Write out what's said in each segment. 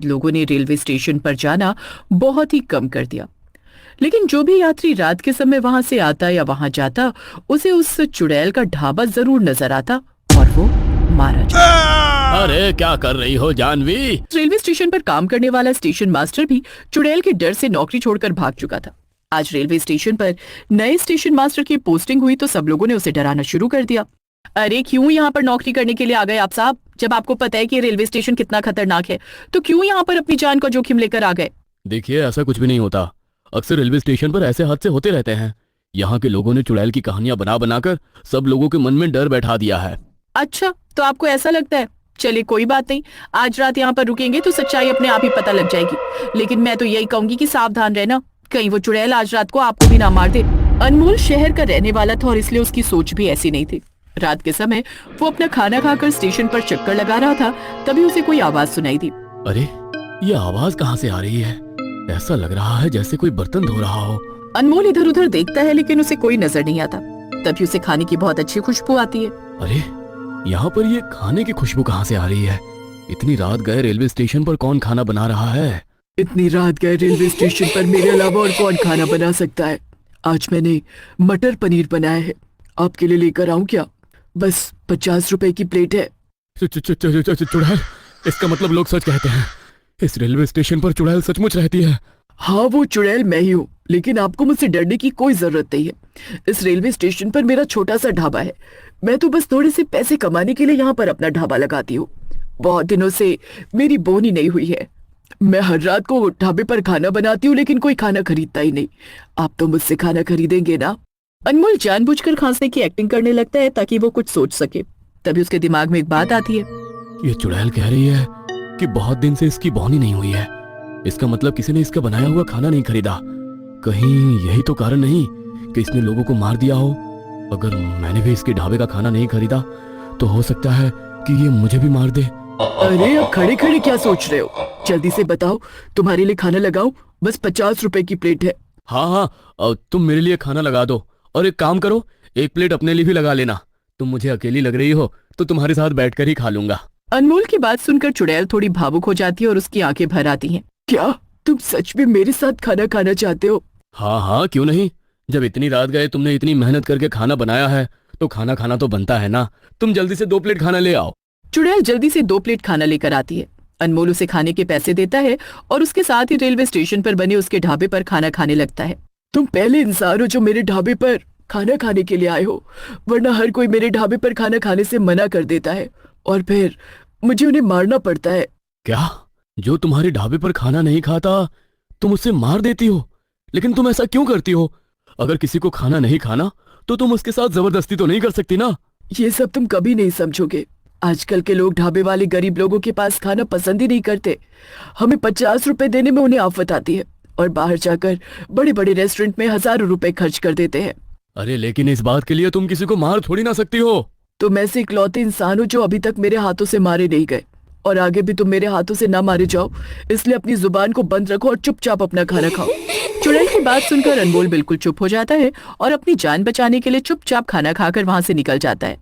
लोगों ने railway station पर जाना बहुत ही कम कर दिया। लेकिन जो भी यात्री रात के समय वहां से आता या वहां जाता, उसे उस चुड़ैल का ढाबा जरूर नजर आता और वो मारा जाता। अरे क्या कर रही हो जानवी? रेलवे स्टेशन पर काम करने वाला स्टेशन मास्टर भी चुड़ैल के डर से नौकरी छोड़कर भाग चुका था। आज रेलवे स्टेशन पर नए स्टेशन मास्टर की पोस्टिंग हुई तो सब लोगों ने उसे डराना शुरू कर दिया। अरे क्यों यहाँ पर नौकरी करने के लिए आ गए आप साहब? जब आपको पता है कि रेलवे स्टेशन कितना खतरनाक है, तो क्यों यहाँ पर अपनी जान का जोखिम लेकर आ गए? देखिए, ऐसा कुछ भी नहीं होता। अक्सर रेलवे स्टेशन पर ऐसे हादसे होते रहते हैं। यहाँ के लोगों ने चुड़ैल की कहानियां बना बनाकर सब लोगों के मन में डर बैठा दिया है। अच्छा, तो आपको ऐसा लगता है? चलिए कोई बात नहीं, आज रात यहाँ पर रुकेंगे तो सच्चाई अपने आप ही पता लग जाएगी। लेकिन मैं तो यही कहूंगी कि सावधान रहना, कहीं वो चुड़ैल आज रात को आपको भी ना मार दे। अनमोल शहर का रहने वाला था और इसलिए उसकी सोच भी ऐसी नहीं थी। रात के समय वो अपना खाना खाकर स्टेशन पर चक्कर लगा रहा था, तभी उसे कोई आवाज सुनाई दी। अरे ये आवाज कहाँ से आ रही है? ऐसा लग रहा है जैसे कोई बर्तन धो रहा हो। अनमोल इधर उधर देखता है लेकिन उसे कोई नजर नहीं आता। तभी उसे खाने की बहुत अच्छी खुशबू आती है। अरे यहाँ पर ये खाने की खुशबू कहाँ से आ रही है? इतनी रात गए रेलवे स्टेशन पर कौन खाना बना रहा है? इतनी रात गए रेलवे स्टेशन पर मेरे अलावा और कौन खाना बना सकता है? आज मैंने मटर पनीर बनाया है, आपके लिए लेकर आऊं क्या? बस 50 रुपए की प्लेट है। चुड़ैल? इसका मतलब लोग सच कहते हैं, इस रेलवे स्टेशन पर चुड़ैल सचमुच रहती है। हाँ, वो चुड़ैल मैं ही हूँ, लेकिन आपको मुझसे डरने की कोई जरूरत नहीं है। इस रेलवे स्टेशन पर मेरा छोटा सा ढाबा है। मैं तो बस थोड़े से पैसे कमाने के लिए यहाँ पर अपना ढाबा लगाती हूँ। बहुत दिनों से मेरी बोनी नहीं हुई है। मैं हर रात को ढाबे पर खाना बनाती हूँ, लेकिन कोई खाना खरीदता ही नहीं। आप तो मुझसे खाना खरीदेंगे ना? अनमोल जानबूझकर खांसने की एक्टिंग करने लगता है ताकि वो कुछ सोच सके। तभी उसके दिमाग में एक बात आती है। ये चुड़ैल कह रही है कि बहुत दिन से इसकी बोनी नहीं हुई है। इसका मतलब किसी ने इसका बनाया हुआ खाना नहीं खरीदा। कहीं यही तो कारण नहीं कि इसने लोगों को मार दिया हो। अगर मैंने भी इसके ढाबे का खाना नहीं खरीदा तो हो सकता है कि ये मुझे भी मार दे। अरे अब खड़े खड़े क्या सोच रहे हो? जल्दी से बताओ, तुम्हारे लिए खाना लगाऊं? बस 50 रुपए की प्लेट है। हाँ हाँ, तुम मेरे लिए खाना लगा दो और एक काम करो, एक प्लेट अपने लिए भी लगा लेना। तुम मुझे अकेली लग रही हो तो तुम्हारे साथ बैठकर ही खा लूंगा। अनमोल की बात सुनकर चुड़ैल थोड़ी भावुक हो जाती है और उसकी आंखें भर आती हैं। क्या तुम सच में मेरे साथ खाना खाना चाहते हो? हाँ हाँ, क्यों नहीं। जब इतनी रात गए तुमने इतनी मेहनत करके खाना बनाया है तो खाना खाना तो बनता है ना। तुम जल्दी से 2 प्लेट खाना ले आओ। चुड़ैल जल्दी से 2 प्लेट खाना लेकर आती है। अनमोल उसे खाने के पैसे देता है और उसके साथ ही रेलवे स्टेशन पर बने उसके ढाबे पर खाना खाने लगता है। तुम पहले इंसान हो जो मेरे ढाबे पर खाना खाने के लिए आए हो, वरना हर कोई मेरे ढाबे पर खाना खाने से मना कर देता है और फिर मुझे उन्हें मारना पड़ता है। क्या? जो तुम्हारे ढाबे पर खाना नहीं खाता तुम उससे मार देती हो? लेकिन तुम ऐसा क्यों करती हो? अगर किसी को खाना नहीं खाना तो तुम उसके साथ जबरदस्ती तो नहीं कर सकती ना। ये सब तुम कभी नहीं समझोगे। आजकल के लोग ढाबे वाले गरीब लोगों के पास खाना पसंद ही नहीं करते। हमें 50 रुपए देने में उन्हें आफत आती है और बाहर जाकर बड़े बड़े रेस्टोरेंट में हजारों रुपए खर्च कर देते हैं। अरे लेकिन इस बात के लिए तुम किसी को मार थोड़ी ना सकती हो। तो मैं से इकलौते इंसान हूँ जो अभी तक मेरे हाथों से मारे नहीं गए, और आगे भी तुम मेरे हाथों से ना मारे जाओ, इसलिए अपनी जुबान को बंद रखो और चुपचाप अपना खाना खाओ। चुड़ैल की बात सुनकर अनमोल बिल्कुल चुप हो जाता है और अपनी जान बचाने के लिए चुपचाप खाना खाकर वहां से निकल जाता है।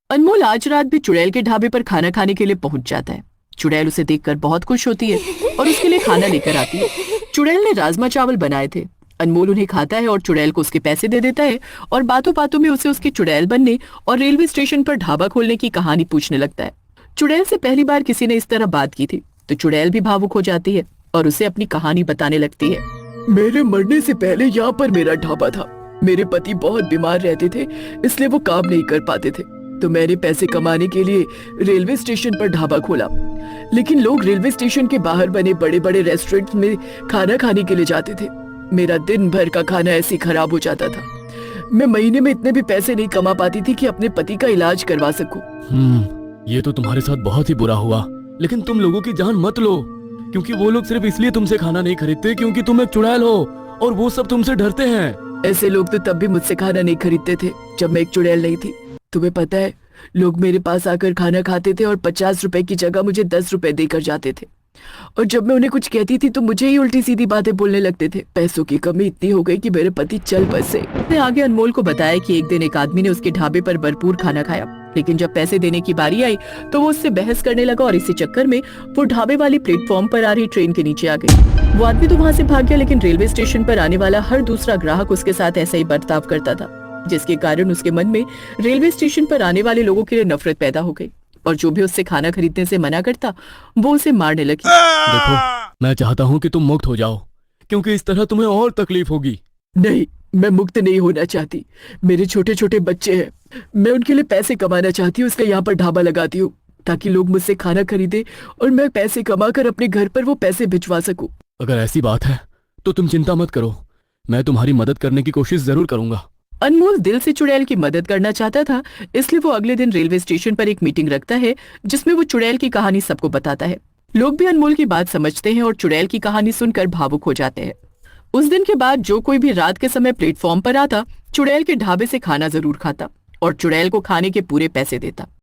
अनमोल आज रात भी चुड़ैल के ढाबे पर खाना खाने के लिए पहुंच जाता है। चुड़ैल उसे देखकर बहुत खुश होती है और उसके लिए खाना लेकर आती है। चुड़ैल ने राजमा चावल बनाए थे। अनमोल उन्हें खाता है और चुड़ैल को उसके पैसे दे देता है और बातों बातों में उसे उसके चुड़ैल बनने और रेलवे स्टेशन पर ढाबा खोलने की कहानी पूछने लगता है। चुड़ैल से पहली बार किसी ने इस तरह बात की थी तो चुड़ैल भी भावुक हो जाती है और उसे अपनी कहानी बताने लगती है। मेरे मरने से पहले यहाँ पर मेरा ढाबा था। मेरे पति बहुत बीमार रहते थे, इसलिए वो काम नहीं कर पाते थे, तो मैंने पैसे कमाने के लिए रेलवे स्टेशन पर ढाबा खोला। लेकिन लोग रेलवे स्टेशन के बाहर बने बड़े बड़े रेस्टोरेंट में खाना खाने के लिए जाते थे। मेरा दिन भर का खाना ऐसे खराब हो जाता था। मैं महीने में इतने भी पैसे नहीं कमा पाती थी कि अपने पति का इलाज करवा सकूं। ये तो तुम्हारे साथ बहुत ही बुरा हुआ। लेकिन तुम लोगों की जान मत लो, क्योंकि वो लोग सिर्फ इसलिए तुमसे खाना नहीं खरीदते क्योंकि तुम एक चुड़ैल हो और वो सब तुमसे डरते हैं। ऐसे लोग तो तब भी मुझसे खाना नहीं खरीदते थे जब मैं एक चुड़ैल नहीं थी। तुम्हें पता है, लोग मेरे पास आकर खाना खाते थे और 50 रुपए की जगह मुझे 10 रुपए देकर जाते थे, और जब मैं उन्हें कुछ कहती थी तो मुझे ही उल्टी सीधी बातें बोलने लगते थे। पैसों की कमी इतनी हो गई कि मेरे पति चल बसे। उसने आगे अनमोल को बताया कि एक दिन एक आदमी ने उसके ढाबे पर भरपूर खाना खाया लेकिन जब पैसे देने की बारी आई तो वो उससे बहस करने लगा और इसी चक्कर में वो ढाबे वाली प्लेटफॉर्म पर आ रही ट्रेन के नीचे आ गई। वो आदमी तो वहां से भाग गया, लेकिन रेलवे स्टेशन पर आने वाला हर दूसरा ग्राहक उसके साथ ऐसा ही बर्ताव करता था, जिसके कारण उसके मन में रेलवे स्टेशन पर आने वाले लोगों के लिए नफरत पैदा हो गई और जो भी उससे खाना खरीदने से मना करता वो उसे मारने लगी। देखो, मैं चाहता हूँ कि तुम मुक्त हो जाओ, क्योंकि इस तरह तुम्हें और तकलीफ होगी। नहीं, मैं मुक्त नहीं होना चाहती। मेरे छोटे छोटे बच्चे हैं, मैं उनके लिए पैसे कमाना चाहती हूँ, इसलिए यहाँ पर ढाबा लगाती हूँ ताकि लोग मुझसे खाना खरीदे और मैं पैसे कमाकर अपने घर पर वो पैसे भिजवा सकूं। अगर ऐसी बात है तो तुम चिंता मत करो, मैं तुम्हारी मदद करने की कोशिश जरूर करूंगा। अनमोल दिल से चुड़ैल की मदद करना चाहता था, इसलिए वो अगले दिन रेलवे स्टेशन पर एक मीटिंग रखता है जिसमें वो चुड़ैल की कहानी सबको बताता है। लोग भी अनमोल की बात समझते हैं और चुड़ैल की कहानी सुनकर भावुक हो जाते हैं। उस दिन के बाद जो कोई भी रात के समय प्लेटफॉर्म पर आता, चुड़ैल के ढाबे से खाना जरूर खाता और चुड़ैल को खाने के पूरे पैसे देता।